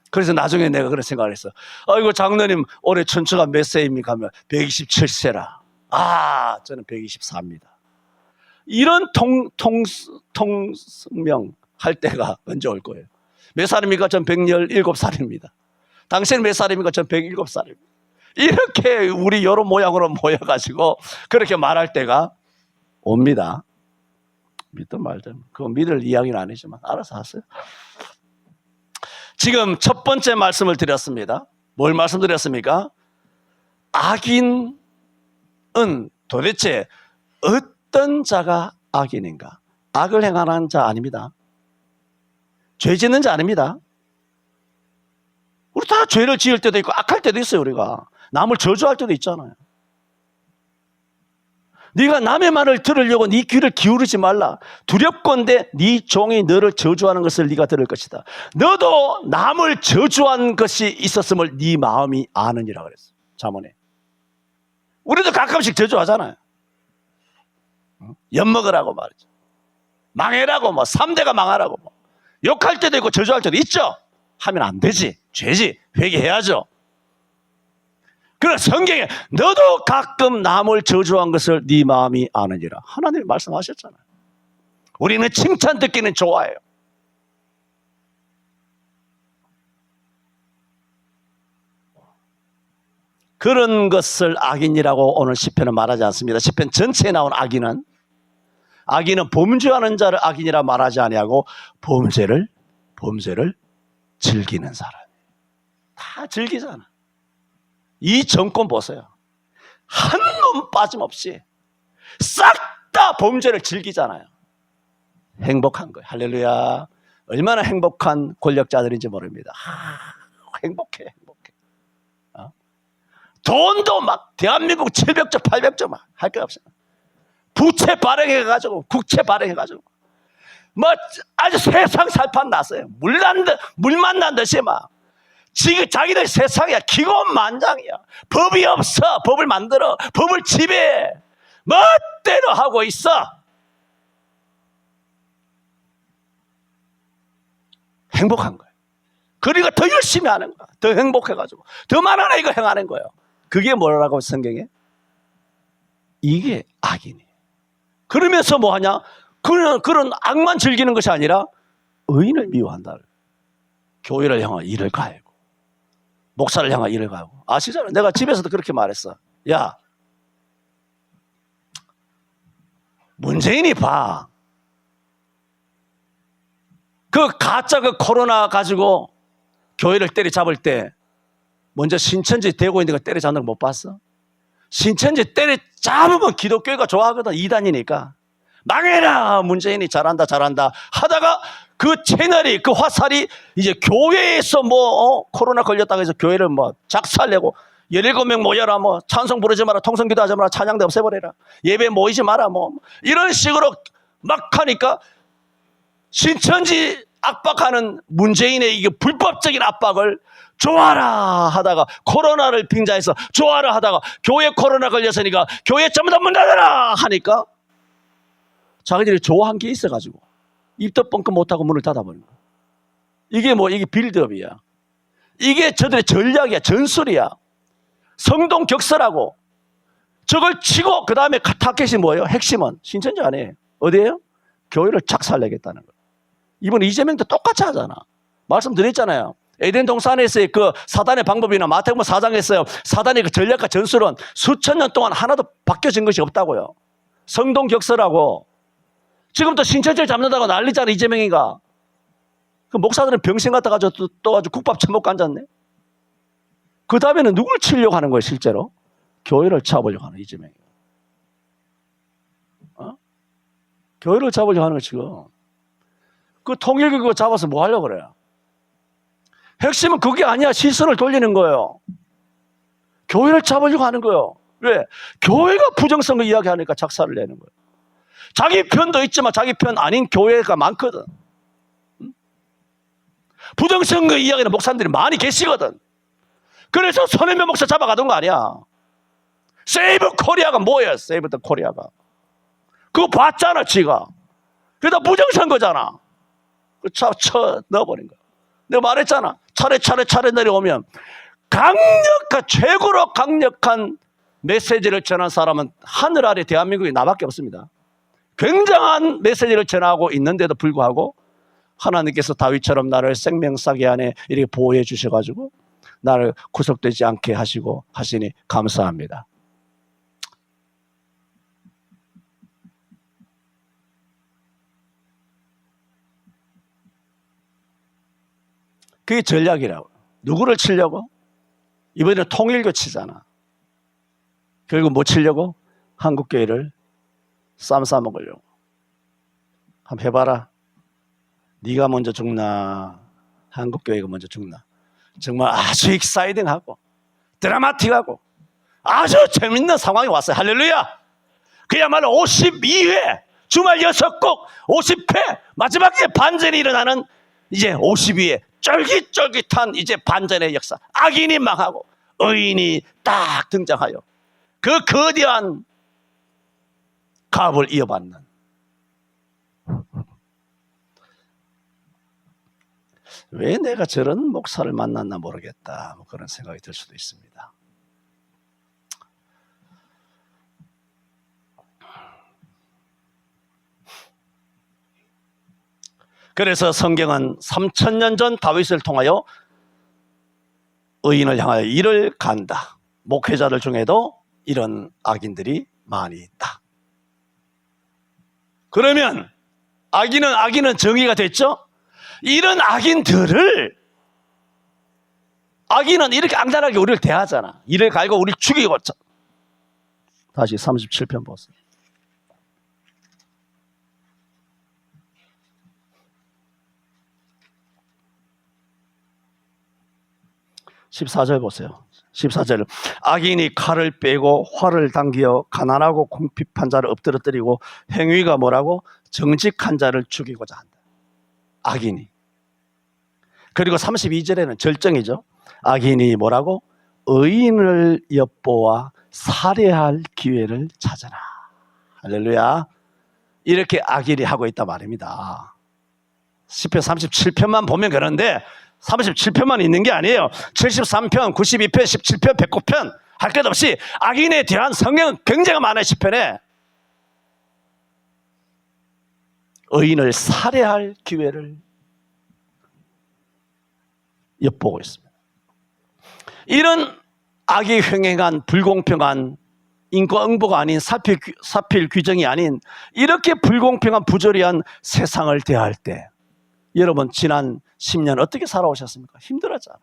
그래서 나중에 내가 그런 생각을 했어. 아이고 장로님 올해 천추가 몇 세입니까? 하면 127세라. 저는 124입니다. 이런 통성명 할 때가 언제 올 거예요? 몇 살입니까? 전 117살입니다. 당신은 몇 살입니까? 전 107살입니다. 이렇게 우리 여러 모양으로 모여가지고 그렇게 말할 때가 옵니다. 믿든 말든. 그거 믿을 이야기는 아니지만 알아서 하세요. 지금 첫 번째 말씀을 드렸습니다. 뭘 말씀드렸습니까? 악인은 도대체 어떤 자가 악인인가? 악을 행하는 자 아닙니다. 죄 짓는 자 아닙니다. 우리 다 죄를 지을 때도 있고 악할 때도 있어요. 우리가 남을 저주할 때도 있잖아요. 네가 남의 말을 들으려고 네 귀를 기울이지 말라. 두렵건대 네 종이 너를 저주하는 것을 네가 들을 것이다. 너도 남을 저주한 것이 있었음을 네 마음이 아느니라 그랬어. 잠언에. 우리도 가끔씩 저주하잖아요. 엿먹으라고 말이죠. 망해라고 3대가 망하라고 욕할 때도 있고 저주할 때도 있죠. 하면 안 되지. 죄지. 회개해야죠. 그러나 성경에 너도 가끔 남을 저주한 것을 네 마음이 아느니라. 하나님이 말씀하셨잖아요. 우리는 칭찬 듣기는 좋아해요. 그런 것을 악인이라고 오늘 시편은 말하지 않습니다. 시편 전체에 나온 악인은 범죄하는 자를 악인이라 말하지 아니하고 범죄를 즐기는 사람. 다 즐기잖아. 이 정권 보세요. 한 놈 빠짐없이 싹 다 범죄를 즐기잖아요. 행복한 거예요. 할렐루야. 얼마나 행복한 권력자들인지 모릅니다. 행복해. 돈도 막 대한민국 700조 800조 막 할 거 없어요. 부채 발행해가지고 국채 발행해가지고 뭐 아주 세상 살판 났어요. 물만 난 듯이 막 지금 자기들 세상이야. 기곤만장이야. 법이 없어. 법을 만들어. 법을 지배해. 멋대로 하고 있어. 행복한 거예요. 그러니까 더 열심히 하는 거야. 더 행복해가지고 더 많은 이거 행하는 거예요. 그게 뭐라고 성경에? 이게 악이니. 그러면서 뭐 하냐? 그런 악만 즐기는 것이 아니라 의인을 미워한다. 교회를 향한 일을 가하고 목사를 향한 일을 가하고. 아시잖아요. 내가 집에서도 그렇게 말했어. 야, 문재인이 봐. 그 가짜 그 코로나 가지고 교회를 때려잡을 때 먼저 신천지 대고 있는 거 때려잡는 거 못 봤어? 신천지 때려잡으면 기독교가 좋아하거든. 이단이니까. 망해라. 문재인이 잘한다 하다가 그 채널이 그 화살이 이제 교회에서 코로나 걸렸다고 해서 교회를 작살내고 17명 모여라 찬송 부르지 마라 통성기도 하지 마라 찬양대 없애버려라 예배 모이지 마라 이런 식으로 막 하니까 신천지 압박하는 문재인의 이게 불법적인 압박을 좋아라 하다가 코로나를 빙자해서 좋아라 하다가 교회 코로나 걸렸으니까 교회 전부 다 문 닫아라 하니까 자기들이 좋아한 게 있어가지고 입도 뻥끗 못하고 문을 닫아버린 거야. 이게 빌드업이야. 이게 저들의 전략이야. 전술이야. 성동격설하고 저걸 치고 그 다음에 타켓이 뭐예요? 핵심은 신천지 아니에요. 어디예요? 교회를 착살내겠다는 거예요. 이번 이재명도 똑같이 하잖아. 말씀드렸잖아요. 에덴 동산에서의 그 사단의 방법이나 마태복음 4장에서요. 사단의 그 전략과 전술은 수천 년 동안 하나도 바뀌어진 것이 없다고요. 성동격설하고 지금도 신천지를 잡는다고 난리잖아. 이재명이가. 그 목사들은 병신 갖다 가지고 또 아주 국밥 처먹고 앉았네. 그 다음에는 누굴 치려고 하는 거예요 실제로? 교회를 잡으려고 하는 이재명이. 교회를 잡으려고 하는 거 지금. 그 통일교 잡아서 뭐 하려고 그래요? 핵심은 그게 아니야. 시선을 돌리는 거예요. 교회를 잡으려고 하는 거예요. 왜? 교회가 부정성을 이야기하니까 작사를 내는 거예요. 자기 편도 있지만 자기 편 아닌 교회가 많거든. 부정선거 이야기하는 목사님들이 많이 계시거든. 그래서 손해면 목사 잡아가던 거 아니야. 세이브 코리아가 뭐야? 세이브 더 코리아가. 그거 봤잖아 지가. 그러다 부정선거잖아. 쳐 넣어버린 거야. 내가 말했잖아. 차례 내려오면 최고로 강력한 메시지를 전한 사람은 하늘 아래 대한민국에 나밖에 없습니다. 굉장한 메시지를 전하고 있는데도 불구하고 하나님께서 다윗처럼 나를 생명싸개 안에 이렇게 보호해 주셔가지고 나를 구속되지 않게 하시고 하시니 감사합니다. 그게 전략이라고. 누구를 치려고? 이번에는 통일교 치잖아. 결국 뭐 치려고? 한국교회를 쌈 싸먹으려고. 한번 해봐라. 네가 먼저 죽나 한국교회가 먼저 죽나. 정말 아주 익사이딩하고 드라마틱하고 아주 재밌는 상황이 왔어요. 할렐루야. 그야말로 52회 주말 6곡 50회 마지막에 반전이 일어나는 이제 52회 쫄깃쫄깃한 이제 반전의 역사. 악인이 망하고 의인이 딱 등장하여 그 거대한 가업을 이어받는. 왜 내가 저런 목사를 만났나 모르겠다. 그런 생각이 들 수도 있습니다. 그래서 성경은 3000년 전 다윗을 통하여 의인을 향하여 일을 간다. 목회자들 중에도 이런 악인들이 많이 있다. 그러면 악인은 정의가 됐죠? 이런 악인은 이렇게 앙달하게 우리를 대하잖아. 이를 갈고 우리를 죽이고. 다시 37편 보세요. 14절 보세요. 14절. 악인이 칼을 빼고 활을 당기어 가난하고 궁핍한 자를 엎드러뜨리고 행위가 뭐라고? 정직한 자를 죽이고자 한다. 악인이. 그리고 32절에는 절정이죠. 악인이 뭐라고? 의인을 엿보아 살해할 기회를 찾아라. 할렐루야. 이렇게 악인이 하고 있단 말입니다. 시편 37편만 보면 그런데 37편만 있는 게 아니에요. 73편, 92편, 17편, 109편 할 것 없이 악인에 대한 성경은 굉장히 많아요. 시편에. 의인을 살해할 기회를 엿보고 있습니다. 이런 악이 횡행한 불공평한 인과응보가 아닌 사필 규정이 아닌 이렇게 불공평한 부조리한 세상을 대할 때 여러분 지난 10년 어떻게 살아오셨습니까? 힘들었잖아요.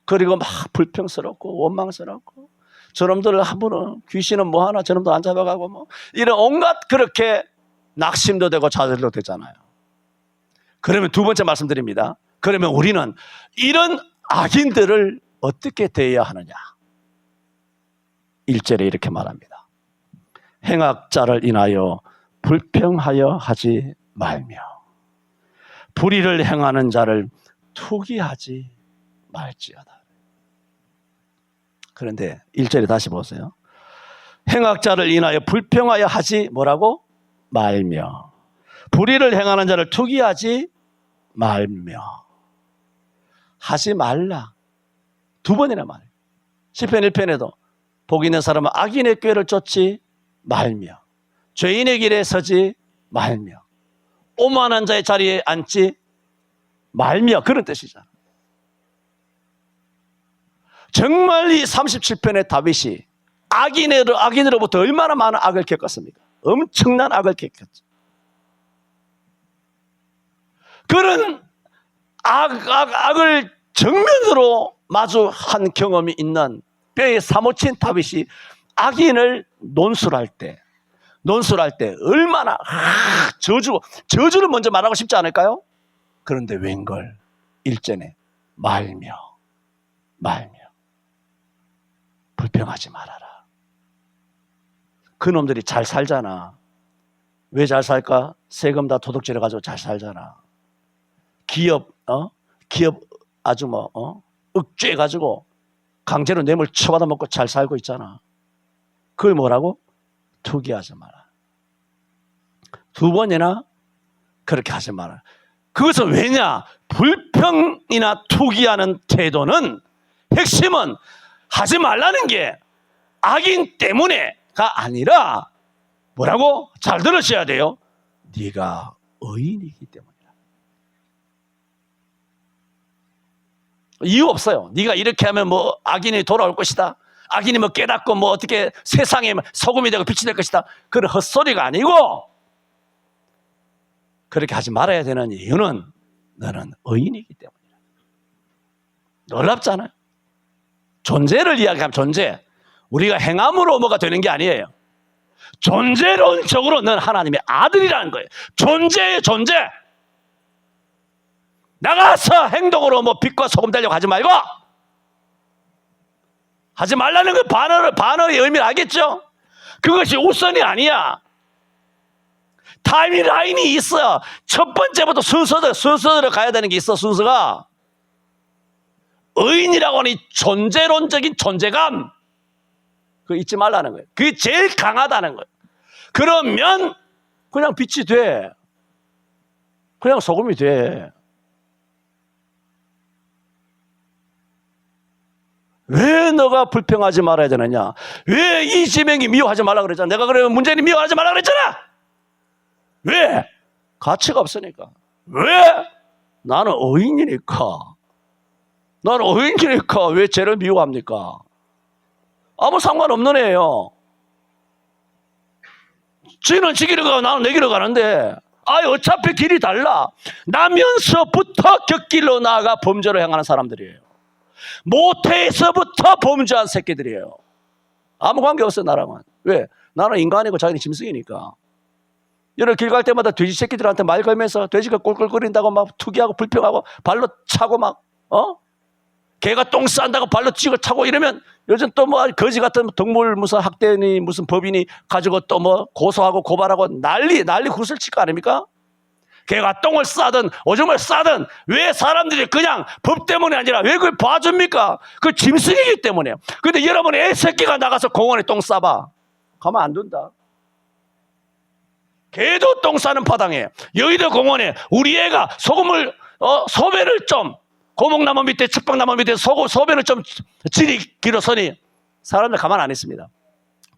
그리고 막 불평스럽고 원망스럽고 저놈들 한 분은 귀신은 뭐 하나 저놈도 안 잡아가고 뭐 이런 온갖 그렇게 낙심도 되고 좌절도 되잖아요. 그러면 두 번째 말씀드립니다. 그러면 우리는 이런 악인들을 어떻게 대해야 하느냐? 1절에 이렇게 말합니다. 행악자를 인하여 불평하여 하지 말며 불의를 행하는 자를 투기하지 말지어다. 그런데 1절에 다시 보세요. 행악자를 인하여 불평하여 하지 뭐라고? 말며 불의를 행하는 자를 투기하지 말며 하지 말라. 두 번이나 말해요. 시편 1편에도 복 있는 사람은 악인의 꾀를 쫓지 말며 죄인의 길에 서지 말며 오만한 자의 자리에 앉지 말며 그런 뜻이잖아. 정말 이 37편의 다윗이 악인으로부터 얼마나 많은 악을 겪었습니까? 엄청난 악을 겪었죠. 그런 악을 정면으로 마주한 경험이 있는 뼈에 사무친 다윗이 악인을 논술할 때 얼마나 저주를 먼저 말하고 싶지 않을까요? 그런데 웬걸 1절에 말며 불평하지 말아라. 그놈들이 잘 살잖아. 왜 잘 살까? 세금 다 도둑질해 가지고 잘 살잖아. 기업 아주 억제해 가지고 강제로 뇌물 쳐받아 먹고 잘 살고 있잖아. 그걸 뭐라고? 투기하지 마라. 두 번이나 그렇게 하지 마라. 그것은 왜냐? 불평이나 투기하는 태도는 핵심은 하지 말라는 게 악인 때문에가 아니라 뭐라고? 잘 들으셔야 돼요. 네가 의인이기 때문이다. 이유 없어요. 네가 이렇게 하면 뭐 악인이 돌아올 것이다. 악인이 뭐 깨닫고 뭐 어떻게 세상에 소금이 되고 빛이 될 것이다. 그런 헛소리가 아니고 그렇게 하지 말아야 되는 이유는 너는 의인이기 때문이다. 놀랍잖아요. 존재를 이야기하면 존재. 우리가 행함으로 뭐가 되는 게 아니에요. 존재론적으로 너는 하나님의 아들이라는 거예요. 존재의 존재. 나가서 행동으로 뭐 빛과 소금 되려고 하지 말고 하지 말라는 그 반어의 의미를 알겠죠? 그것이 우선이 아니야. 타임라인이 있어. 첫 번째부터 순서대로 가야 되는 게 있어. 순서가 의인이라고 하는 존재론적인 존재감 그거 잊지 말라는 거예요. 그게 제일 강하다는 거예요. 그러면 그냥 빛이 돼. 그냥 소금이 돼. 왜 너가 불평하지 말아야 되느냐? 왜 이재명이 미워하지 말라 그랬잖아. 내가 그러면 문재인이 미워하지 말라 그랬잖아. 왜? 가치가 없으니까. 왜? 나는 의인이니까. 나는 어인이니까 왜 쟤를 미워합니까? 아무 상관없는 애예요. 지는 지 길을 가고 나는 내 길을 가는데 어차피 길이 달라. 나면서부터 곁길로 나아가 범죄를 행하는 사람들이에요. 모태에서부터 범죄한 새끼들이에요. 아무 관계 없어요, 나랑은. 왜? 나는 인간이고 자기는 짐승이니까. 여러 길 갈 때마다 돼지 새끼들한테 말 걸면서 돼지가 꼴꼴거린다고 막 투기하고 불평하고 발로 차고 막 개가 똥 싼다고 발로 찍어 차고 이러면 요즘 또 뭐 거지 같은 동물 무슨 학대니 무슨 법인이 가지고 또 뭐 고소하고 고발하고 난리 구슬 칠 거 아닙니까? 개가 똥을 싸든 오줌을 싸든 왜 사람들이 그냥 법 때문에 아니라 왜 그걸 봐줍니까? 그 짐승이기 때문에요. 근데 여러분 애 새끼가 나가서 공원에 똥 싸봐. 가만 안 둔다. 개도 똥 싸는 파당에 여의도 공원에 우리 애가 소금을 소변을 좀 고목나무 밑에 측박나무 밑에 소변을 좀 질이 길어서니 사람들 가만 안 있습니다.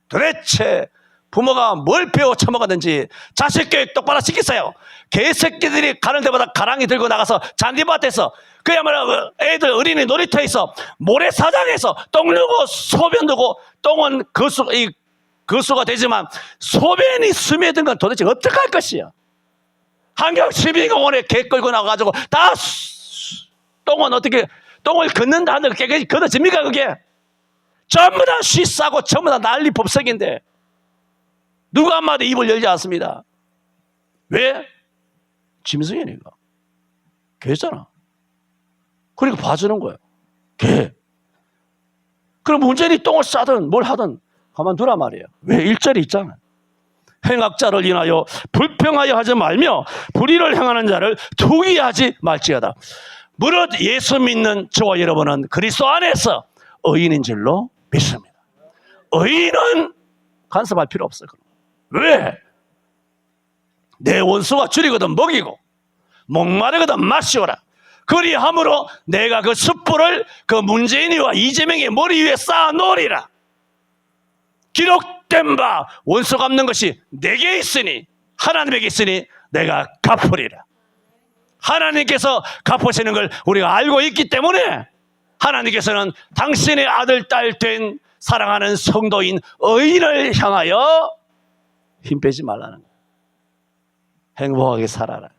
도대체 부모가 뭘 배워 처먹었는지 자식 교육 똑바로 시키세요. 개새끼들이 가는 데마다 가랑이 들고 나가서 잔디밭에서 그야말로 애들 어린이 놀이터에서 모래사장에서 똥 누고 소변 누고 똥은 거수가 되지만 소변이 스며든 건 도대체 어떡할 것이야. 한경 시민공원에 개 끌고 나가가지고 다 똥은 어떻게 똥을 걷는다 하는데 깨끗이 걷어집니까 그게? 전부 다 쉬싸고 전부 다 난리 법석인데 누가 한마디 입을 열지 않습니다. 왜? 짐승이니까. 개잖아. 그러니까 봐주는 거예요. 개. 그럼 문제는 똥을 싸든 뭘 하든 가만두라 말이에요. 왜? 1절이 있잖아요. 행악자를 인하여 불평하여 하지 말며 불의를 행하는 자를 투기하지 말지어다. 무릇 예수 믿는 저와 여러분은 그리스도 안에서 의인인 줄로 믿습니다. 의인은 간섭할 필요 없어요. 왜? 내 원수가 줄이거든 먹이고 목마르거든 마시오라. 그리함으로 내가 그 숯불을 그 문재인이와 이재명의 머리 위에 쌓아놓으리라. 기록된 바 원수 갚는 것이 내게 있으니 하나님에게 있으니 내가 갚으리라. 하나님께서 갚으시는 걸 우리가 알고 있기 때문에 하나님께서는 당신의 아들, 딸 된 사랑하는 성도인 의인을 향하여 힘 빼지 말라는 거예요. 행복하게 살아라.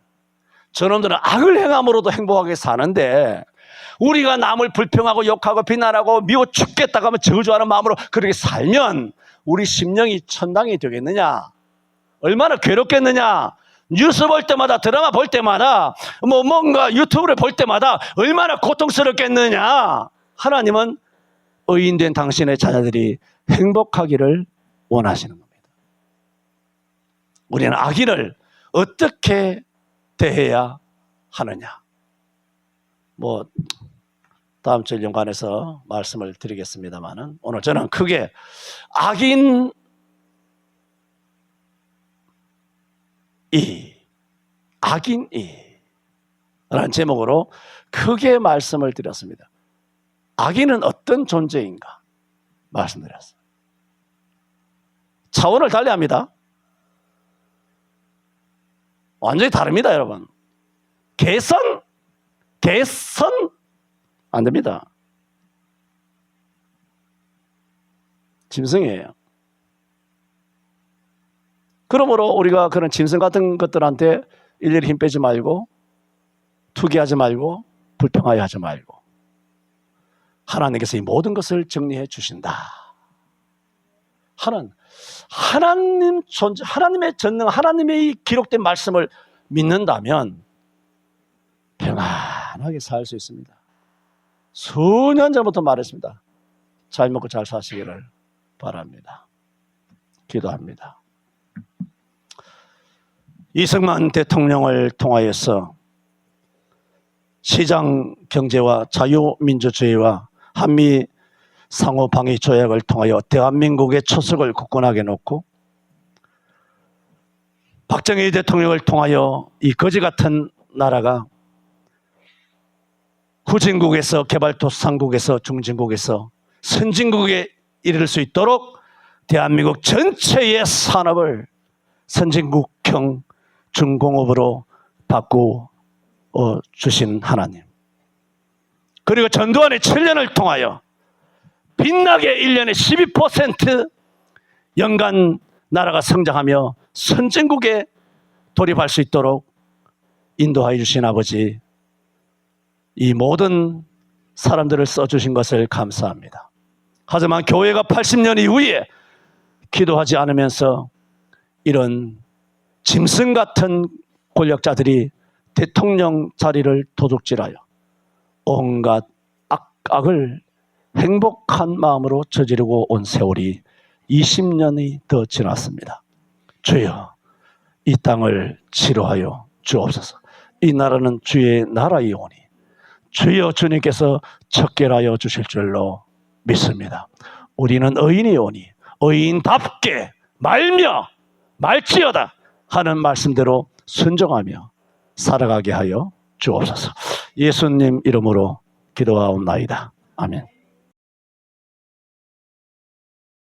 저놈들은 악을 행함으로도 행복하게 사는데 우리가 남을 불평하고 욕하고 비난하고 미워 죽겠다고 하면 저주하는 마음으로 그렇게 살면 우리 심령이 천당이 되겠느냐? 얼마나 괴롭겠느냐? 뉴스 볼 때마다 드라마 볼 때마다 뭔가 유튜브를 볼 때마다 얼마나 고통스럽겠느냐? 하나님은 의인된 당신의 자녀들이 행복하기를 원하시는 겁니다. 우리는 악인을 어떻게 대해야 하느냐? 다음 주 연관해서 말씀을 드리겠습니다만은 오늘 저는 크게 악인이 라는 제목으로 크게 말씀을 드렸습니다. 악인은 어떤 존재인가 말씀드렸어요. 차원을 달리합니다. 완전히 다릅니다, 여러분. 개선 안 됩니다. 짐승이에요. 그러므로 우리가 그런 짐승 같은 것들한테 일일이 힘 빼지 말고 투기하지 말고 불평하여 하지 말고 하나님께서 이 모든 것을 정리해 주신다. 하나님 존재, 하나님의 전능, 하나님의 기록된 말씀을 믿는다면 평안하게 살 수 있습니다. 수년 전부터 말했습니다. 잘 먹고 잘 사시기를 바랍니다. 기도합니다. 이승만 대통령을 통하여서 시장 경제와 자유민주주의와 한미 상호 방위 조약을 통하여 대한민국의 초석을 굳건하게 놓고 박정희 대통령을 통하여 이 거지 같은 나라가 후진국에서 개발도상국에서 중진국에서 선진국에 이를 수 있도록 대한민국 전체의 산업을 선진국형 중공업으로 바꾸어 주신 하나님, 그리고 전두환의 7년을 통하여 빛나게 1년에 12% 연간 나라가 성장하며 선진국에 돌입할 수 있도록 인도하여 주신 아버지, 이 모든 사람들을 써주신 것을 감사합니다. 하지만 교회가 80년 이후에 기도하지 않으면서 이런 짐승 같은 권력자들이 대통령 자리를 도둑질하여 온갖 악을 행복한 마음으로 저지르고 온 세월이 20년이 더 지났습니다. 주여, 이 땅을 치료하여 주옵소서. 이 나라는 주의 나라이오니 주여 주님께서 척결하여 주실 줄로 믿습니다. 우리는 의인이오니 의인답게 말지어다 하는 말씀대로 순종하며 살아가게 하여 주옵소서. 예수님 이름으로 기도하옵나이다. 아멘.